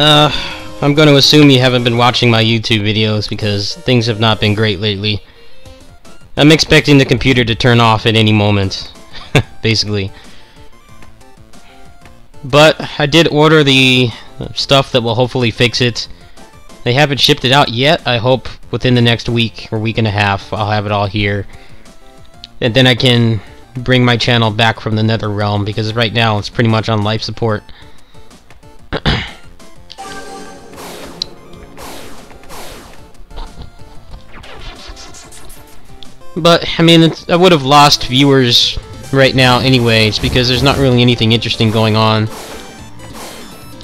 I'm going to assume you haven't been watching my YouTube videos because things have not been great lately. I'm expecting the computer to turn off at any moment, basically. But I did order the stuff that will hopefully fix it. They haven't shipped it out yet. I hope within the next week or week and a half I'll have it all here. And then I can bring my channel back from the Nether Realm, because right now it's pretty much on life support. But, I mean, I would have lost viewers right now anyways, because there's not really anything interesting going on.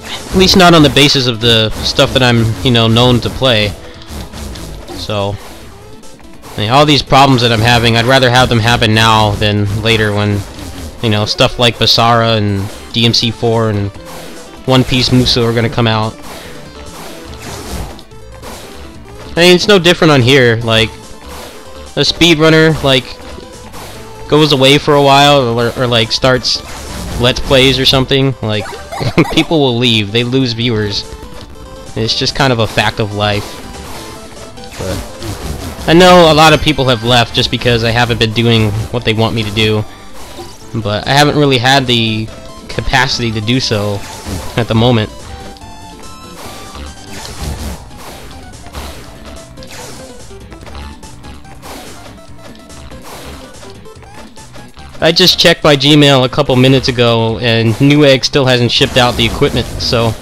At least not on the basis of the stuff that I'm, you know, known to play. So, I mean, all these problems that I'm having, I'd rather have them happen now than later when, you know, stuff like Basara and DMC4 and One Piece Muso are gonna come out. I mean, it's no different on here. Like, a speedrunner, like, goes away for a while, or like, starts Let's Plays or something, like, people will leave, they lose viewers. It's just kind of a fact of life. But I know a lot of people have left just because I haven't been doing what they want me to do, but I haven't really had the capacity to do so at the moment. I just checked my Gmail a couple minutes ago, and Newegg still hasn't shipped out the equipment, so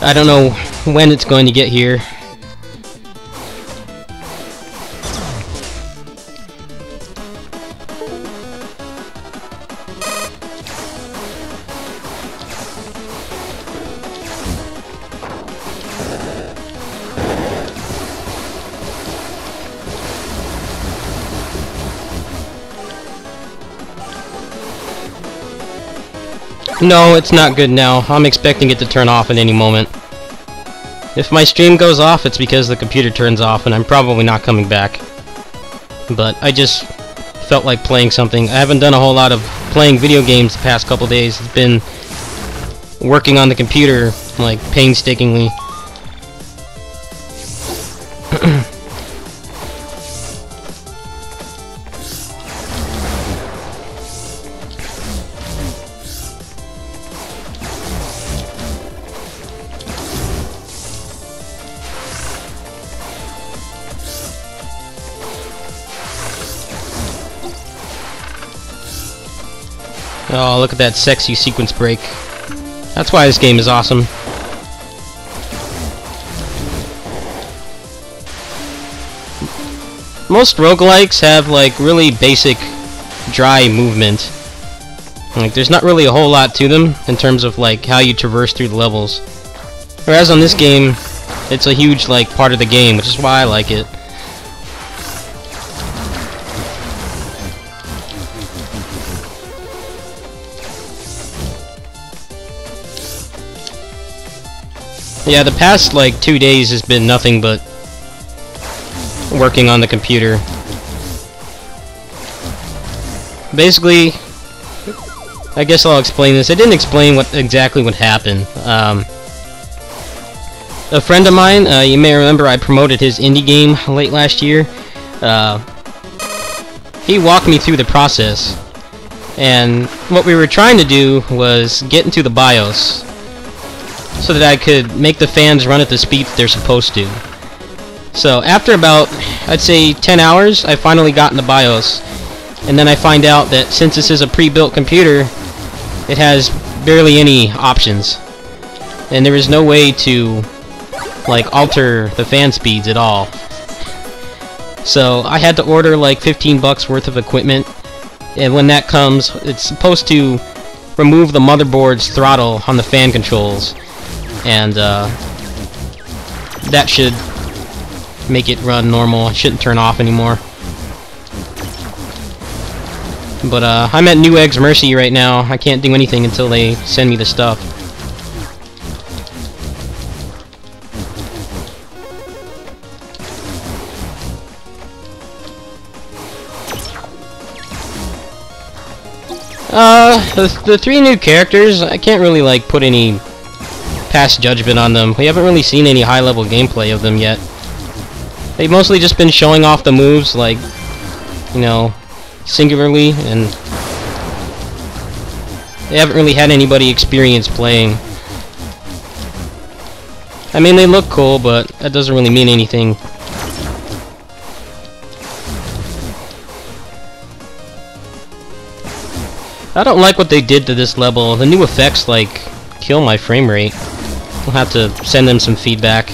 I don't know when it's going to get here. No, it's not good now. I'm expecting it to turn off at any moment. If my stream goes off, it's because the computer turns off, and I'm probably not coming back. But I just felt like playing something. I haven't done a whole lot of playing video games the past couple days. It's been working on the computer, like, painstakingly. Oh, look at that sexy sequence break. That's why this game is awesome. Most roguelikes have, like, really basic, dry movement. Like, there's not really a whole lot to them in terms of, like, how you traverse through the levels. Whereas on this game, it's a huge, like, part of the game, which is why I like it. Yeah, the past, like, 2 days has been nothing but working on the computer. Basically, I guess I'll explain this. I didn't explain exactly what happened. A friend of mine, you may remember I promoted his indie game late last year. He walked me through the process. And what we were trying to do was get into the BIOS, so that I could make the fans run at the speed that they're supposed to. So after about, I'd say 10 hours, I finally got in the BIOS. And then I find out that since this is a pre-built computer, it has barely any options. And there is no way to, like, alter the fan speeds at all. So I had to order like 15 bucks worth of equipment. And when that comes, it's supposed to remove the motherboard's throttle on the fan controls. And that should make it run normal. It shouldn't turn off anymore. But I'm at Newegg's mercy right now. I can't do anything until they send me the stuff. The three new characters, I can't really, like, put any past judgment on them. We haven't really seen any high-level gameplay of them yet. They've mostly just been showing off the moves, like, you know, singularly, and they haven't really had anybody experience playing. I mean, they look cool, but that doesn't really mean anything. I don't like what they did to this level. The new effects, like, kill my frame rate. I'll have to send them some feedback.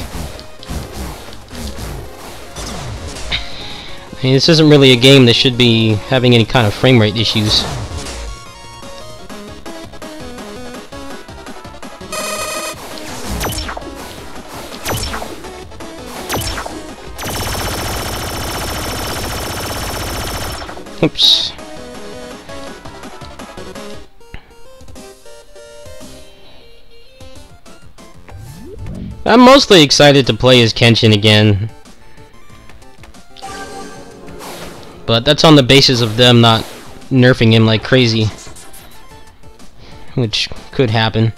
I mean, this isn't really a game that should be having any kind of frame rate issues. Oops. I'm mostly excited to play as Kenshin again. But that's on the basis of them not nerfing him like crazy. Which could happen.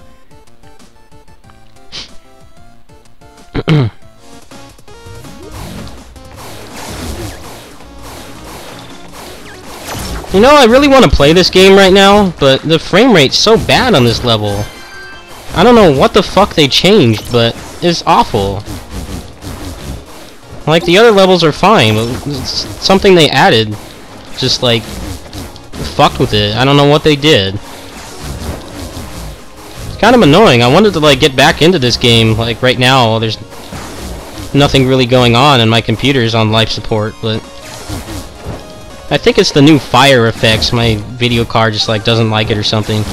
You know, I really want to play this game right now, but the frame rate's so bad on this level. I don't know what the fuck they changed, but it's awful. Like, the other levels are fine, but it's something they added just, like, fucked with it. I don't know what they did. It's kind of annoying. I wanted to, like, get back into this game, like, right now. There's nothing really going on, and my computer's on life support, but I think it's the new fire effects. My video card just, like, doesn't like it or something.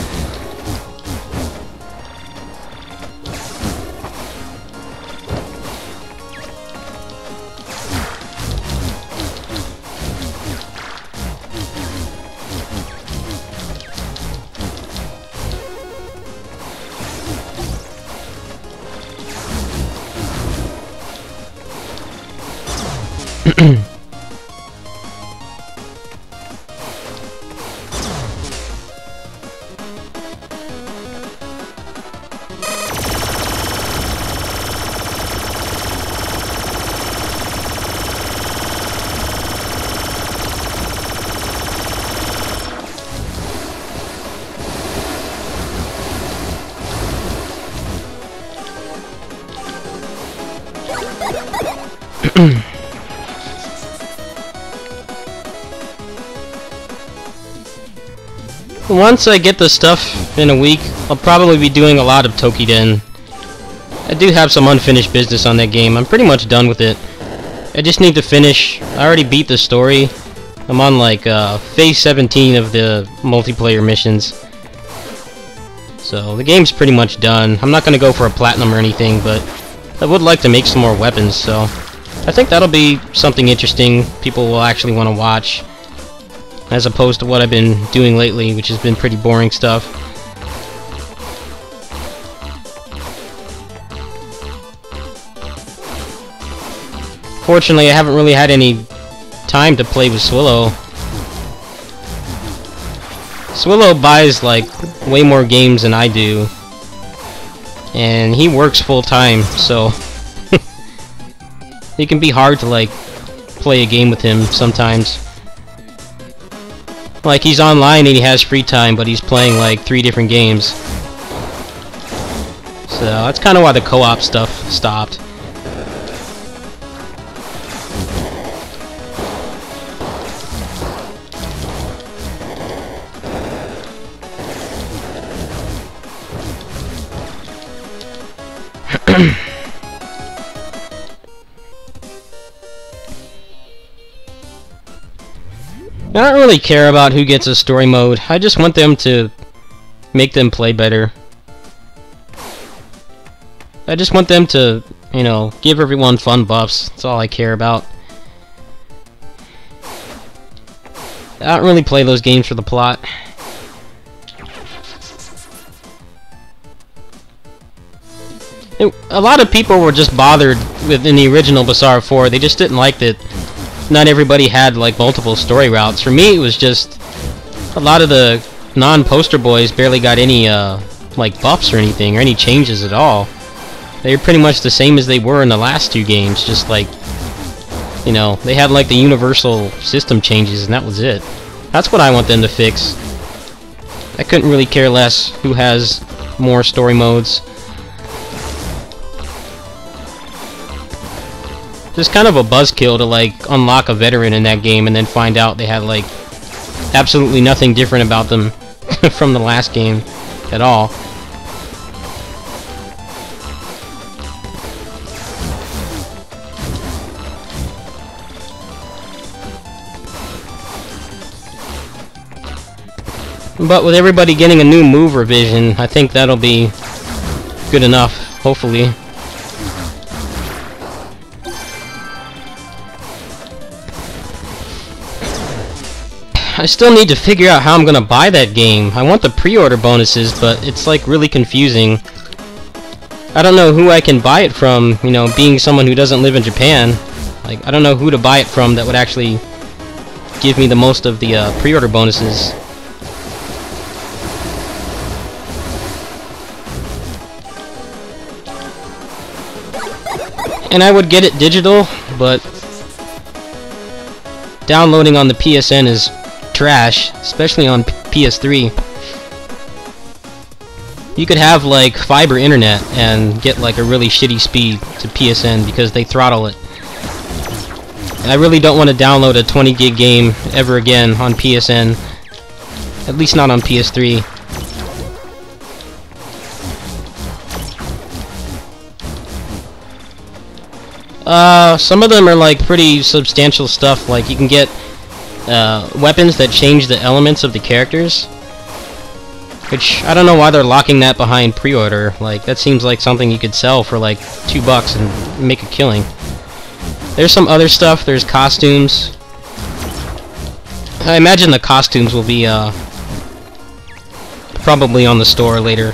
Once I get the stuff in a week, I'll probably be doing a lot of Tokiden. I do have some unfinished business on that game. I'm pretty much done with it. I just need to finish. I already beat the story. I'm on like phase 17 of the multiplayer missions. So the game's pretty much done. I'm not going to go for a platinum or anything, but I would like to make some more weapons, so I think that'll be something interesting people will actually want to watch, as opposed to what I've been doing lately, which has been pretty boring stuff. Fortunately, I haven't really had any time to play with Swillow. Swillow buys, like, way more games than I do, and he works full-time, so it can be hard to, like, play a game with him sometimes. Like, he's online and he has free time, but he's playing, like, 3 different games. So, that's kind of why the co-op stuff stopped. I don't really care about who gets a story mode. I just want them to make them play better. I just want them to, you know, give everyone fun buffs. That's all I care about. I don't really play those games for the plot. A lot of people were just bothered with in the original Basara 4. They just didn't like that not everybody had like multiple story routes. For me, it was just a lot of the non-poster boys barely got any like buffs or anything, or any changes at all. They're pretty much the same as they were in the last two games, just like, you know, they had like the universal system changes and that was it. That's what I want them to fix. I couldn't really care less who has more story modes. Just kind of a buzzkill to like unlock a veteran in that game and then find out they had like absolutely nothing different about them from the last game at all. But with everybody getting a new move revision, I think that'll be good enough, hopefully. I still need to figure out how I'm gonna buy that game. I want the pre-order bonuses, but it's like really confusing. I don't know who I can buy it from, you know, being someone who doesn't live in Japan. Like, I don't know who to buy it from that would actually give me the most of the pre-order bonuses. And I would get it digital, but downloading on the PSN is trash, especially on PS3. You could have like fiber internet and get like a really shitty speed to PSN because they throttle it. And I really don't want to download a 20 gig game ever again on PSN, at least not on PS3. Some of them are like pretty substantial stuff, like you can get weapons that change the elements of the characters, which I don't know why they're locking that behind pre-order. Like, that seems like something you could sell for like $2 and make a killing. There's some other stuff, there's costumes. I imagine the costumes will be probably on the store later.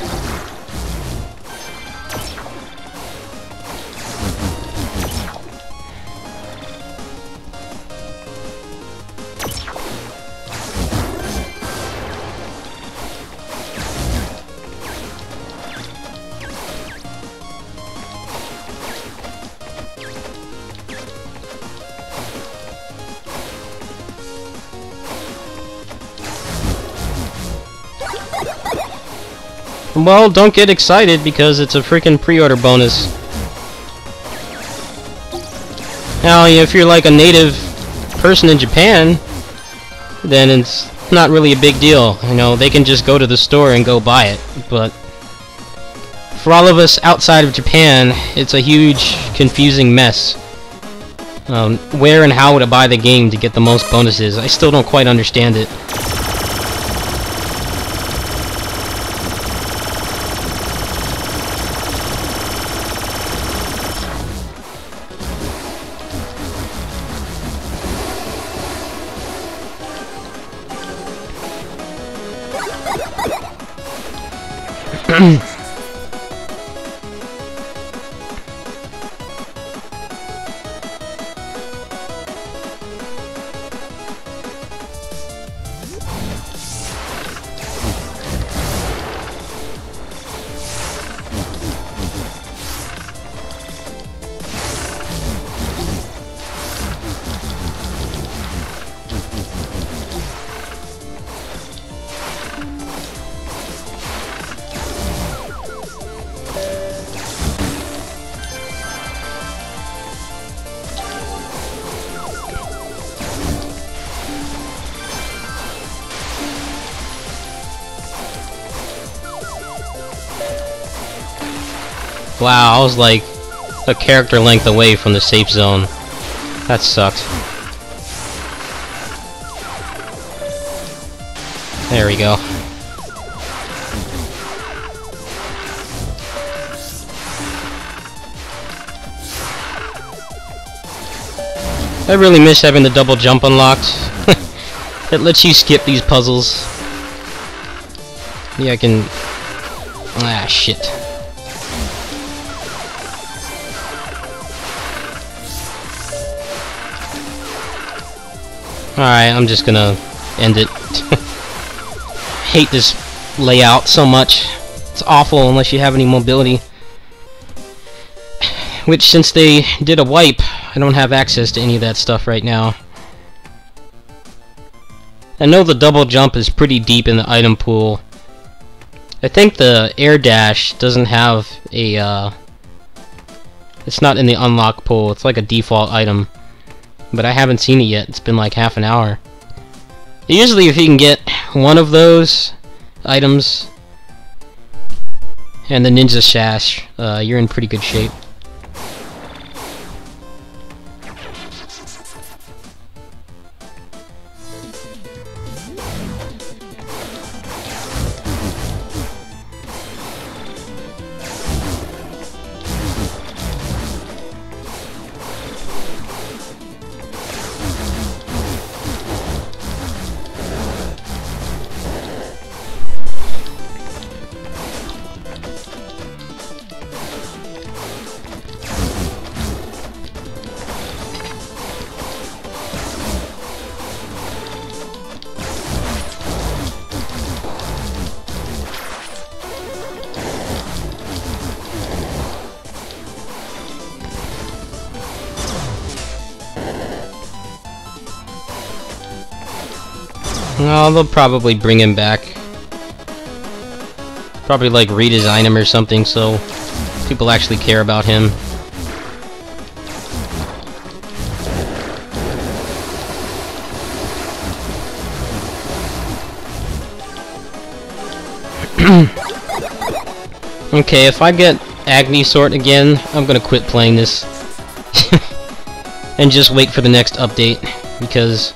Well, don't get excited because it's a freaking pre-order bonus. Now, if you're like a native person in Japan, then it's not really a big deal. You know, they can just go to the store and go buy it. But for all of us outside of Japan, it's a huge, confusing mess. Where and how to buy the game to get the most bonuses. I still don't quite understand it. Wow, I was like a character length away from the safe zone. That sucked. There we go. I really miss having the double jump unlocked. It lets you skip these puzzles. Yeah, I can... Ah, shit. Alright, I'm just gonna end it. hate this layout so much. It's awful unless you have any mobility. Which, since they did a wipe, I don't have access to any of that stuff right now. I know the double jump is pretty deep in the item pool. I think the air dash doesn't have a, it's not in the unlock pool. It's like a default item. But I haven't seen it yet. It's been like half an hour. Usually if you can get one of those items and the ninja sash, you're in pretty good shape. Well, they'll probably bring him back. Probably like redesign him or something so people actually care about him. Okay, if I get Agni Sword again, I'm gonna quit playing this. And just wait for the next update, because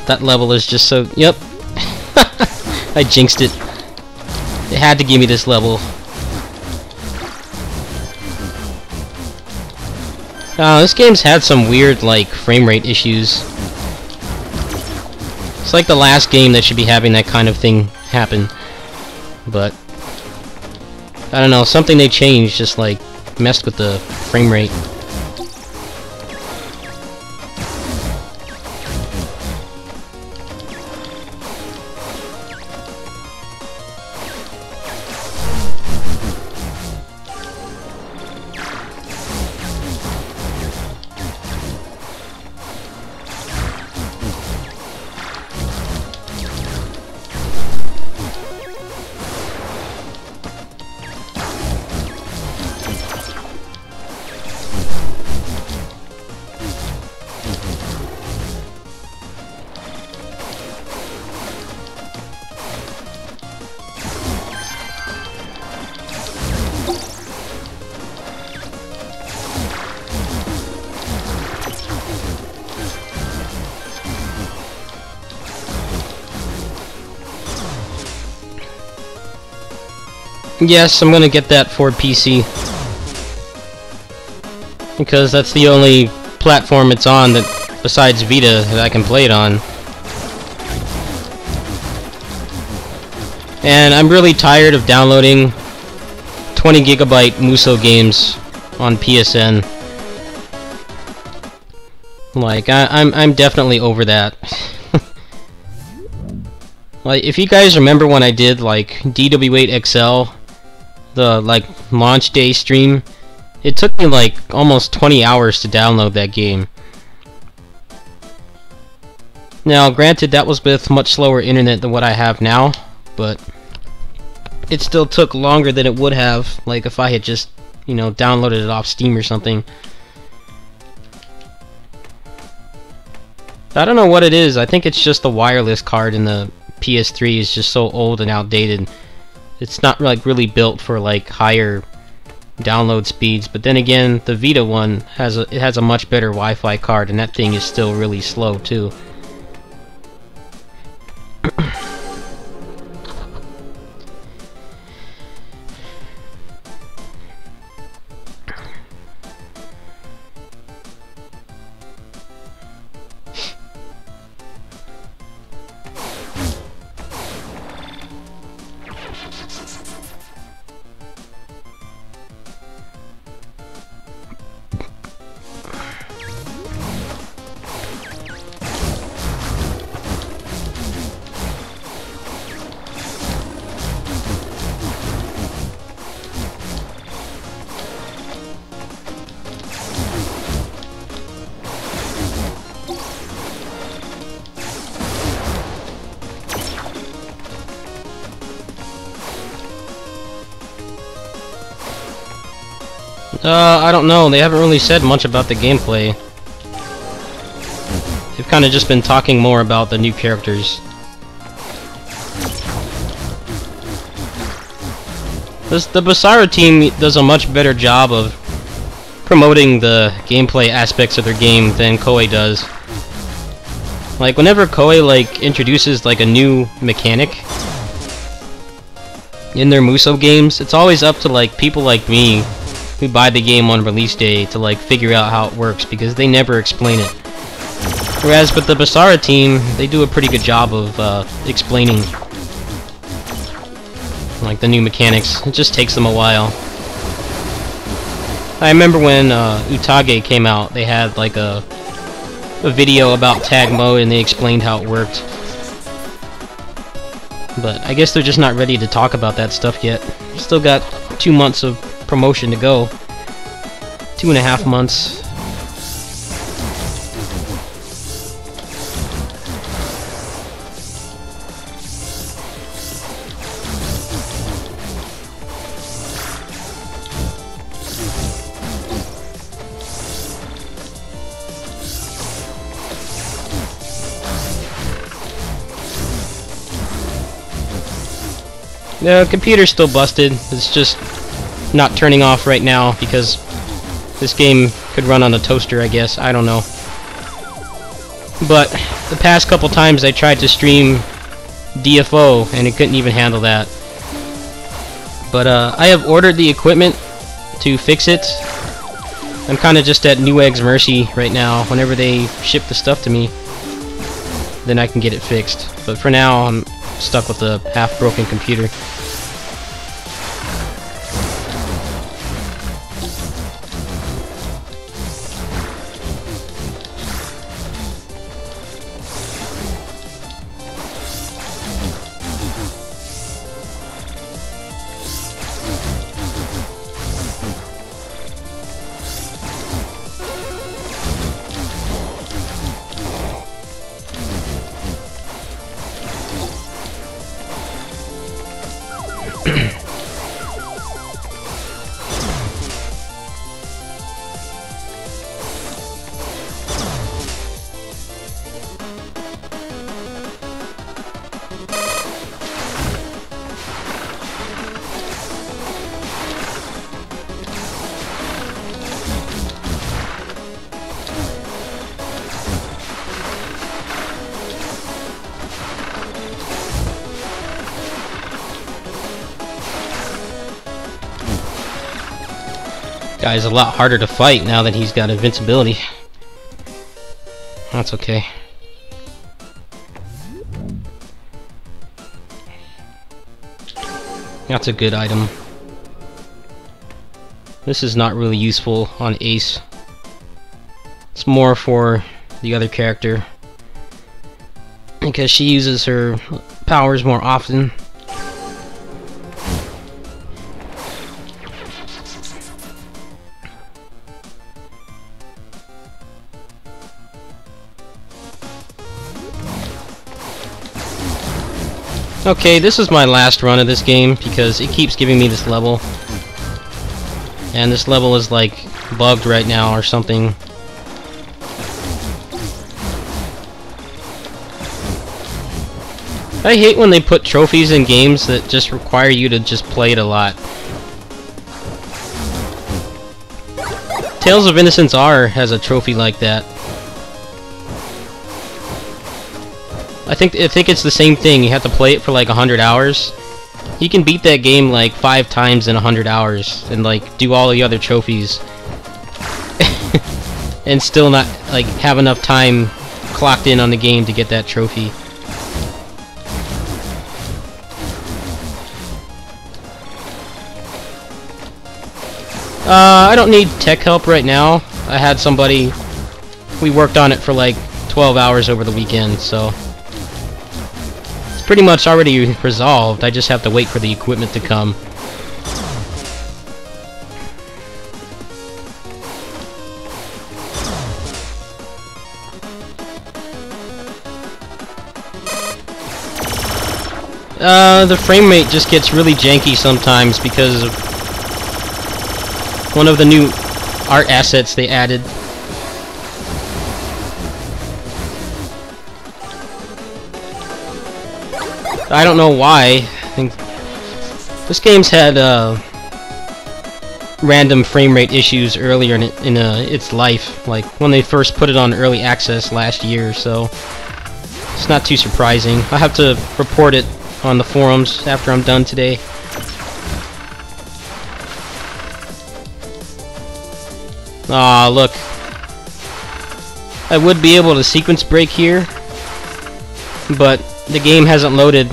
that level is just so... Yep. I jinxed it. They had to give me this level. This game's had some weird, like, frame rate issues. It's like the last game that should be having that kind of thing happen. But I don't know, something they changed just, like, messed with the frame rate. Yes, I'm gonna get that for PC. Because that's the only platform it's on that, besides Vita, that I can play it on. And I'm really tired of downloading 20 gigabyte Muso games on PSN. Like, I'm definitely over that. Like, if you guys remember when I did, like, DW8XL, the, like, launch day stream, it took me, like, almost 20 hours to download that game. Now, granted, that was with much slower internet than what I have now, but it still took longer than it would have, like, if I had just, you know, downloaded it off Steam or something. I don't know what it is. I think it's just the wireless card in the PS3 is just so old and outdated. It's not like really built for like higher download speeds, but then again, the Vita one has a much better Wi-Fi card, and that thing is still really slow too. I don't know. They haven't really said much about the gameplay. They've kind of just been talking more about the new characters. The Basara team does a much better job of promoting the gameplay aspects of their game than Koei does. Like, whenever Koei, like, introduces, like, a new mechanic in their Musou games, it's always up to, like, people like me who buy the game on release day to, like, figure out how it works, because they never explain it. Whereas with the Basara team, they do a pretty good job of explaining, like, the new mechanics. It just takes them a while. I remember when Utage came out, they had, like, a video about tag mode and they explained how it worked. But I guess they're just not ready to talk about that stuff yet. Still got 2 months of promotion to go. 2.5 months. The computer's still busted. It's just not turning off right now because this game could run on a toaster, I guess. I don't know. But the past couple times I tried to stream DFO and it couldn't even handle that. But I have ordered the equipment to fix it. I'm kind of just at Newegg's mercy right now. Whenever they ship the stuff to me, then I can get it fixed. But for now, I'm stuck with a half-broken computer. Guy's a lot harder to fight now that he's got invincibility. That's okay. That's a good item. This is not really useful on Ace. It's more for the other character, because she uses her powers more often. Okay, this is my last run of this game because it keeps giving me this level. And this level is like bugged right now or something. I hate when they put trophies in games that just require you to just play it a lot. Tales of Innocence R has a trophy like that. I think it's the same thing. You have to play it for like 100 hours. You can beat that game like 5 times in 100 hours and like do all the other trophies and still not like have enough time clocked in on the game to get that trophy. I don't need tech help right now. I had somebody, we worked on it for like 12 hours over the weekend, so pretty much already resolved. I just have to wait for the equipment to come. The frame rate just gets really janky sometimes because of one of the new art assets they added. I don't know why. I think this game's had random frame rate issues earlier in its life, like when they first put it on early access last year, so it's not too surprising. I have to report it on the forums after I'm done today. Ah, look. I would be able to sequence break here, but the game hasn't loaded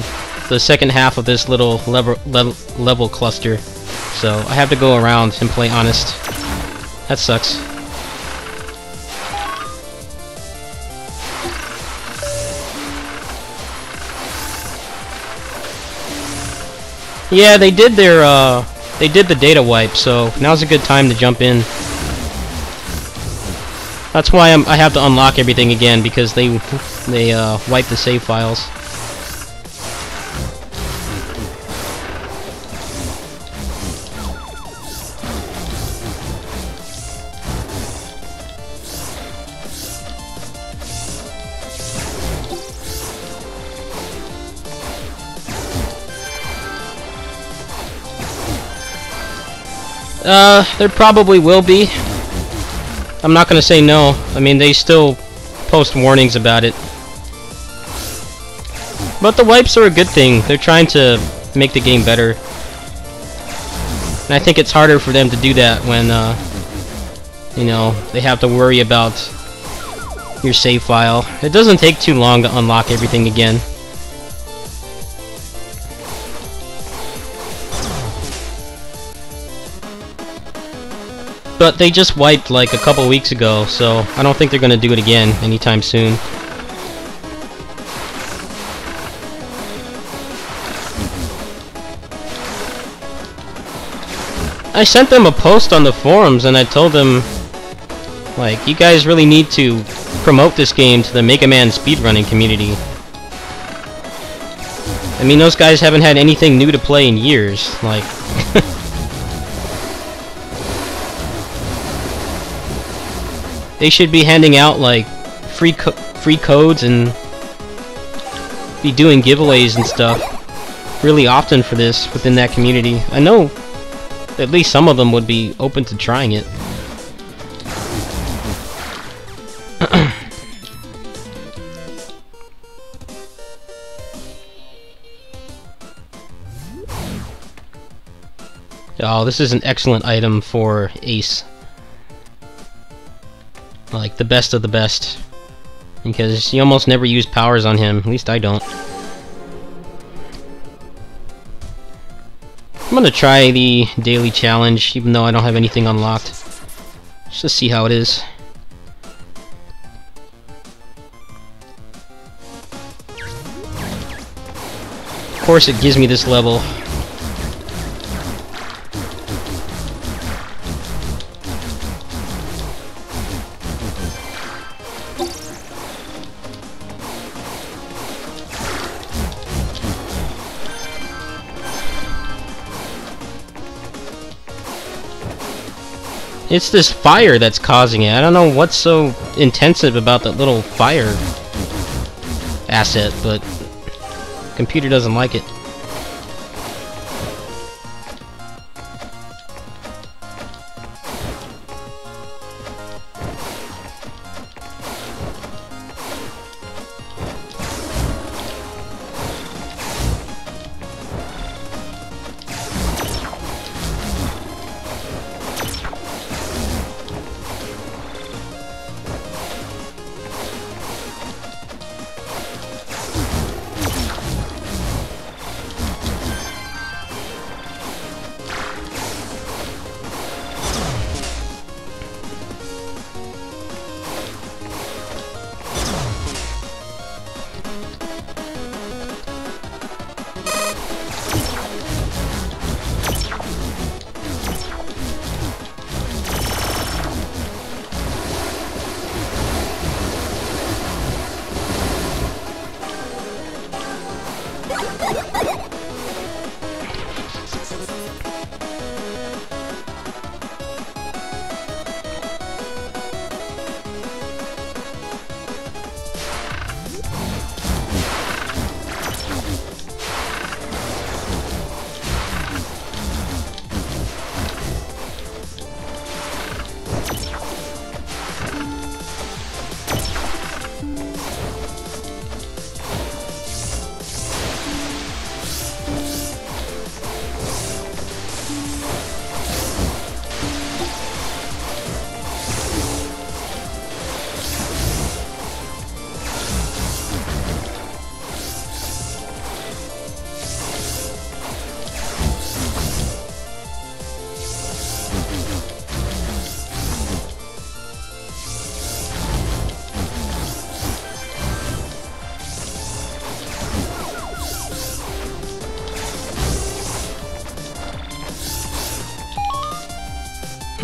the second half of this little level cluster, so I have to go around and play honest. That sucks. Yeah, they did the data wipe, so now's a good time to jump in. That's why I have to unlock everything again, because they wipe the save files. There probably will be. I'm not gonna say no. I mean, they still post warnings about it. But the wipes are a good thing. They're trying to make the game better. And I think it's harder for them to do that when, you know, they have to worry about your save file. It doesn't take too long to unlock everything again. But they just wiped like a couple weeks ago, so I don't think they're gonna do it again anytime soon. I sent them a post on the forums and I told them, like, you guys really need to promote this game to the Mega Man speedrunning community. I mean, those guys haven't had anything new to play in years, like... They should be handing out like free codes and be doing giveaways and stuff really often for this within that community. I know at least some of them would be open to trying it. Oh, this is an excellent item for Ace. Like, the best of the best. Because you almost never use powers on him. At least I don't. I'm gonna try the daily challenge, even though I don't have anything unlocked. Just to see how it is. Of course it gives me this level. It's this fire that's causing it. I don't know what's so intensive about that little fire asset, but the computer doesn't like it.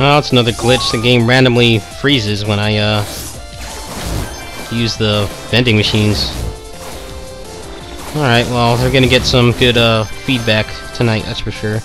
Oh, it's another glitch. The game randomly freezes when I use the vending machines. Alright, well, they're gonna get some good feedback tonight, that's for sure.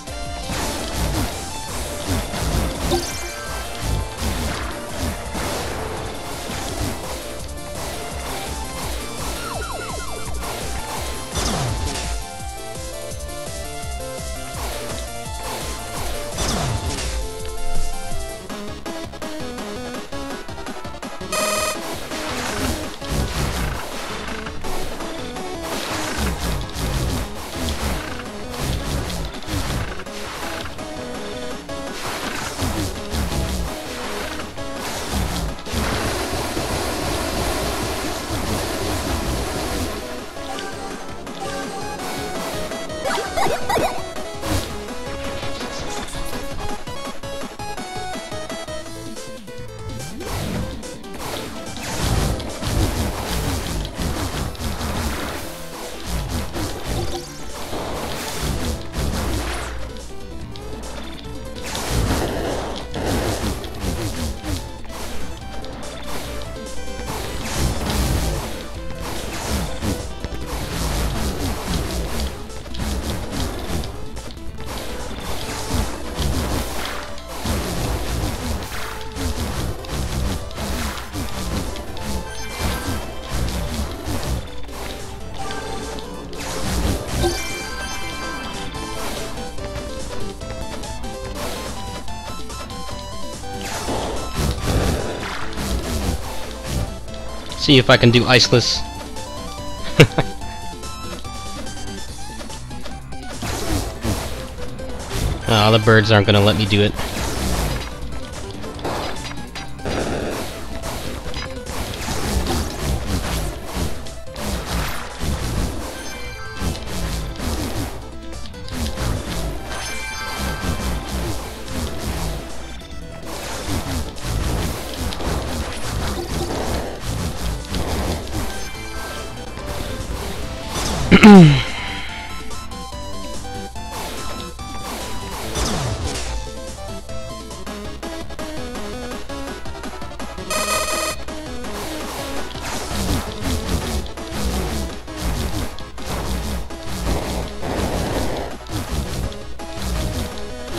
See if I can do iceless. Oh, the birds aren't gonna let me do it.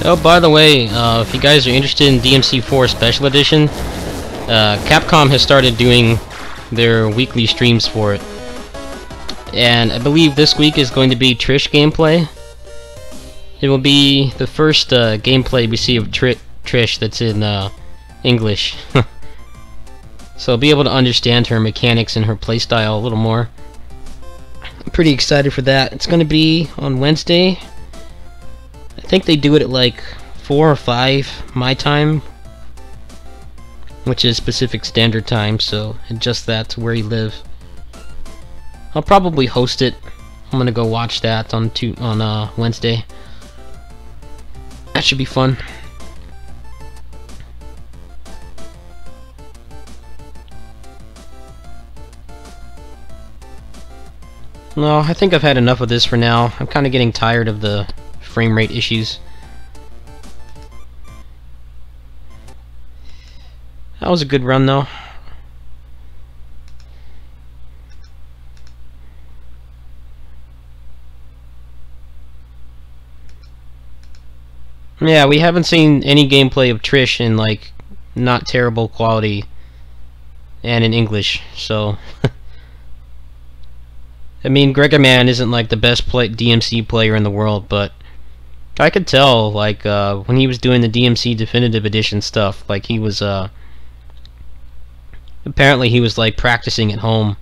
Oh, by the way, if you guys are interested in DMC4 Special Edition, Capcom has started doing their weekly streams for it. And I believe this week is going to be Trish gameplay. It will be the first gameplay we see of Trish that's in English. So I'll be able to understand her mechanics and her playstyle a little more. I'm pretty excited for that. It's going to be on Wednesday. I think they do it at like 4 or 5 my time, which is Pacific Standard Time, so adjust that to where you live. I'll probably host it. I'm gonna go watch that on Wednesday. That should be fun. No, I think I've had enough of this for now. I'm kind of getting tired of the frame rate issues. That was a good run though. Yeah, we haven't seen any gameplay of Trish in like not terrible quality and in English, so I mean, Gregaman isn't like the best DMC player in the world, but I could tell, like, when he was doing the DMC Definitive Edition stuff, like, he was, apparently he was, like, practicing at home.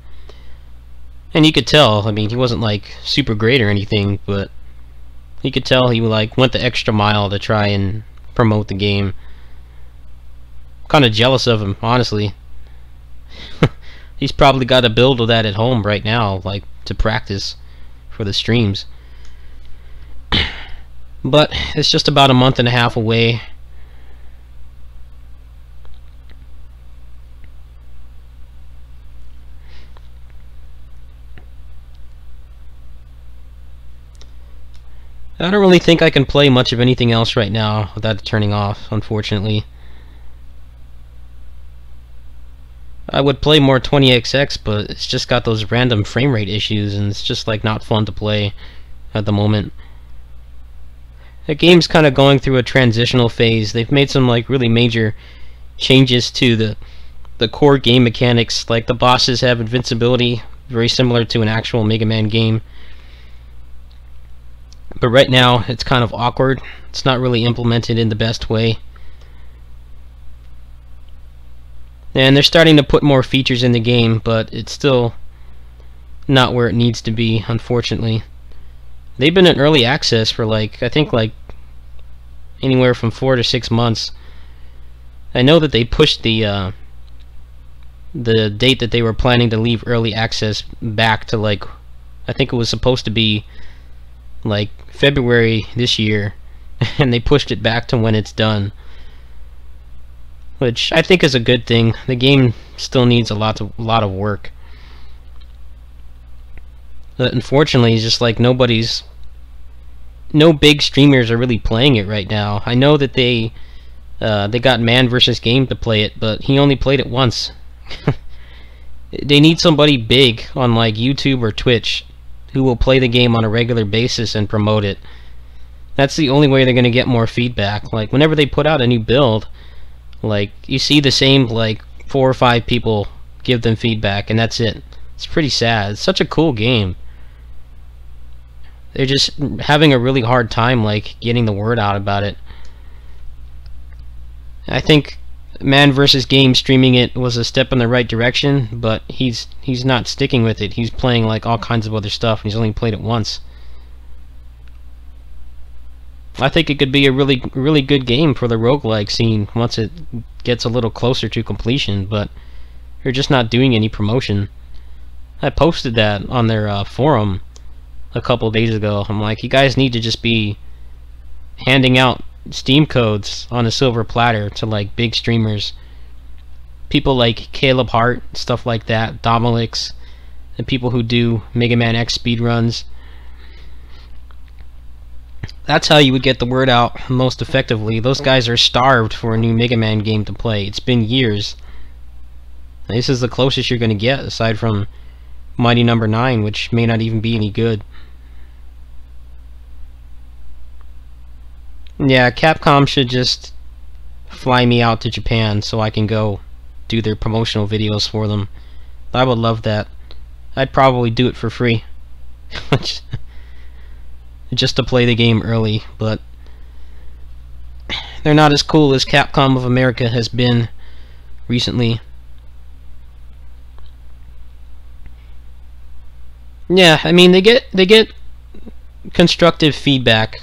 And you could tell, I mean, he wasn't, like, super great or anything, but you could tell he, like, went the extra mile to try and promote the game. Kind of jealous of him, honestly. He's probably got a build of that at home right now, like, to practice for the streams. But it's just about a month and a half away. I don't really think I can play much of anything else right now without it turning off, unfortunately. I would play more 20XX, but it's just got those random frame rate issues, and it's just like not fun to play at the moment. The game's kind of going through a transitional phase. They've made some like really major changes to the core game mechanics. Like the bosses have invincibility, very similar to an actual Mega Man game. But right now it's kind of awkward. It's not really implemented in the best way. And they're starting to put more features in the game, but it's still not where it needs to be, unfortunately. They've been in early access for like, I think like anywhere from 4 to 6 months. I know that they pushed the date that they were planning to leave early access back to like, I think it was supposed to be like February this year, and they pushed it back to when it's done, which I think is a good thing. The game still needs a lot of work, but unfortunately it's just like no big streamers are really playing it right now. I know that they got Man vs. Game to play it, but he only played it once. They need somebody big on like YouTube or Twitch who will play the game on a regular basis and promote it. That's the only way they're going to get more feedback. Like whenever they put out a new build, like you see the same like 4 or 5 people give them feedback, and that's it. It's pretty sad. It's such a cool game. They're just having a really hard time like getting the word out about it. I think Man vs. Game streaming it was a step in the right direction, but he's not sticking with it. He's playing like all kinds of other stuff, and he's only played it once. I think it could be a really good game for the roguelike scene once it gets a little closer to completion, but they're just not doing any promotion. I posted that on their forum a couple days ago. I'm like, you guys need to just be handing out Steam codes on a silver platter to like big streamers, people like Caleb Hart, stuff like that, Domalix, and people who do Mega Man X speedruns. That's how you would get the word out most effectively. Those guys are starved for a new Mega Man game to play. It's been years. This is the closest you're going to get, aside from Mighty Number 9, which may not even be any good. Yeah, Capcom should just fly me out to Japan so I can go do their promotional videos for them. I would love that. I'd probably do it for free. Just to play the game early, but they're not as cool as Capcom of America has been recently. Yeah, I mean they get constructive feedback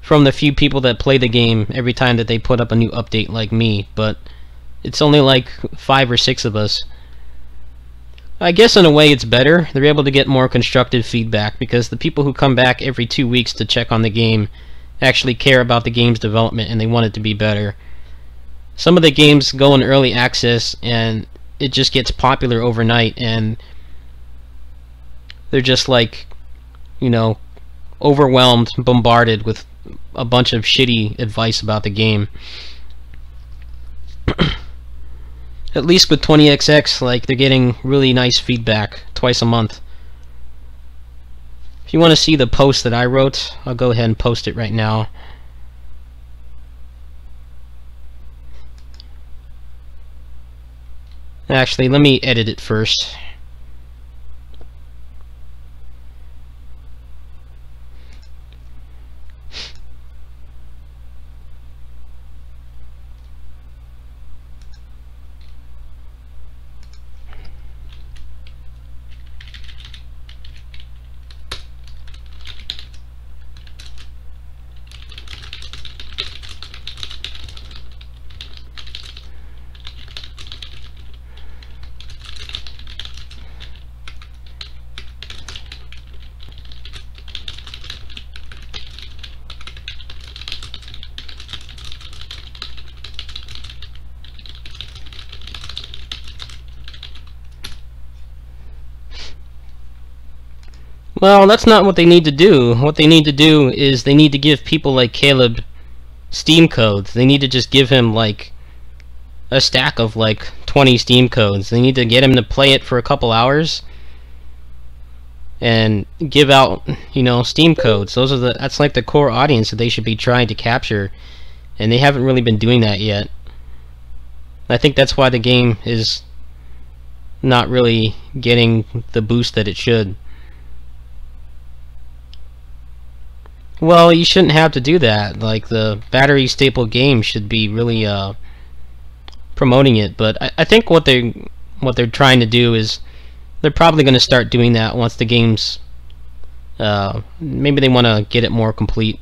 from the few people that play the game every time that they put up a new update, like me, but it's only like 5 or 6 of us. I guess in a way it's better. They're able to get more constructive feedback because the people who come back every 2 weeks to check on the game actually care about the game's development and they want it to be better. Some of the games go in early access and it just gets popular overnight, and they're just like, you know, overwhelmed, bombarded with a bunch of shitty advice about the game. At least with 20XX, like, they're getting really nice feedback twice a month. If you want to see the post that I wrote, I'll go ahead and post it right now. Actually, let me edit it first. Well, that's not what they need to do. What they need to do is they need to give people like Caleb Steam codes. They need to just give him like a stack of like 20 Steam codes. They need to get him to play it for a couple hours and give out, you know, Steam codes. That's like the core audience that they should be trying to capture, and they haven't really been doing that yet. I think that's why the game is not really getting the boost that it should. Well, you shouldn't have to do that. Like, the battery staple game should be really promoting it, but I think what they're trying to do is they're probably going to start doing that once the game's maybe they want to get it more complete.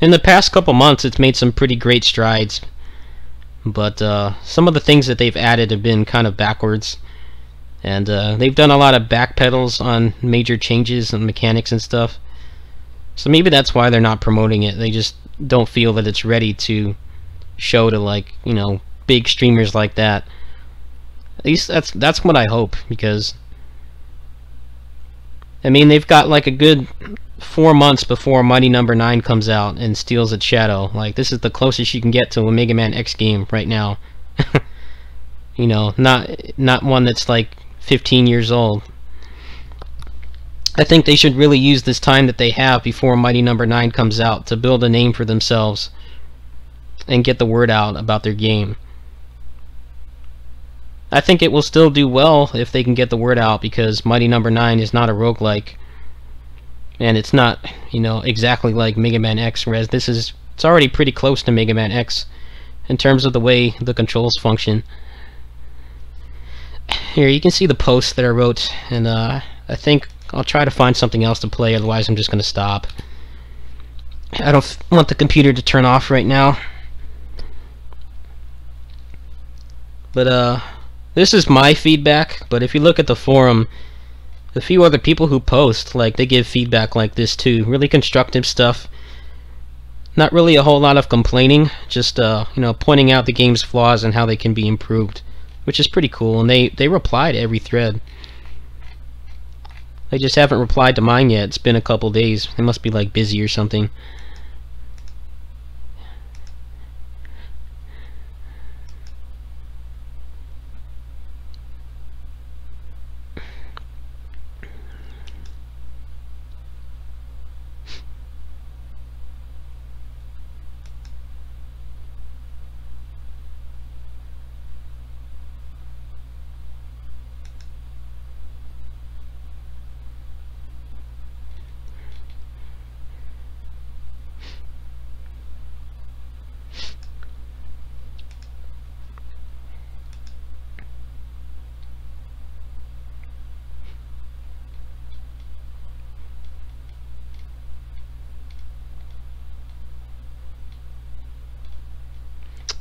In the past couple months, it's made some pretty great strides, but some of the things that they've added have been kind of backwards, and they've done a lot of backpedals on major changes and mechanics and stuff. So maybe that's why they're not promoting it. They just don't feel that it's ready to show to, like, you know, big streamers like that. At least that's what I hope, because I mean, they've got like a good 4 months before Mighty Number 9 comes out and steals its shadow. Like, this is the closest you can get to a Mega Man X game right now. You know, not one that's like 15 years old. I think they should really use this time that they have before Mighty Number 9 comes out to build a name for themselves and get the word out about their game. I think it will still do well if they can get the word out, because Mighty Number 9 is not a roguelike, and it's not, you know, exactly like Mega Man X, whereas it's already pretty close to Mega Man X in terms of the way the controls function. Here you can see the post that I wrote, and I think I'll try to find something else to play, otherwise I'm just going to stop. I don't want the computer to turn off right now. But this is my feedback, but if you look at the forum, the few other people who post, like, they give feedback like this too. Really constructive stuff. Not really a whole lot of complaining, just you know, pointing out the game's flaws and how they can be improved, which is pretty cool. And they reply to every thread. They just haven't replied to mine yet. It's been a couple days. They must be like busy or something.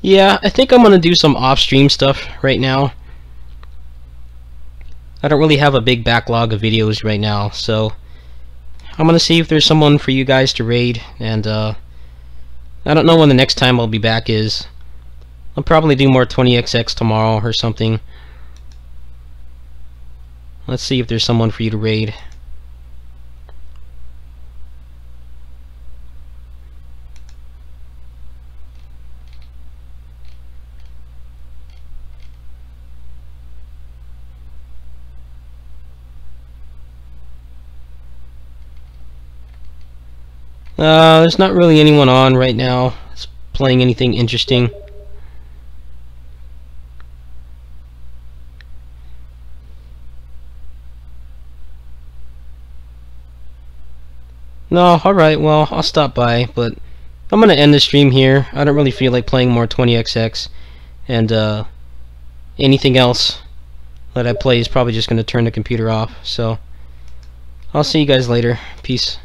Yeah, I think I'm gonna do some off-stream stuff right now. I don't really have a big backlog of videos right now, so I'm gonna see if there's someone for you guys to raid, and I don't know when the next time I'll be back is. I'll probably do more 20XX tomorrow or something. Let's see if there's someone for you to raid. There's not really anyone on right now that's playing anything interesting. No, alright, well, I'll stop by, but I'm gonna end the stream here. I don't really feel like playing more 20XX, and anything else that I play is probably just gonna turn the computer off, so I'll see you guys later. Peace.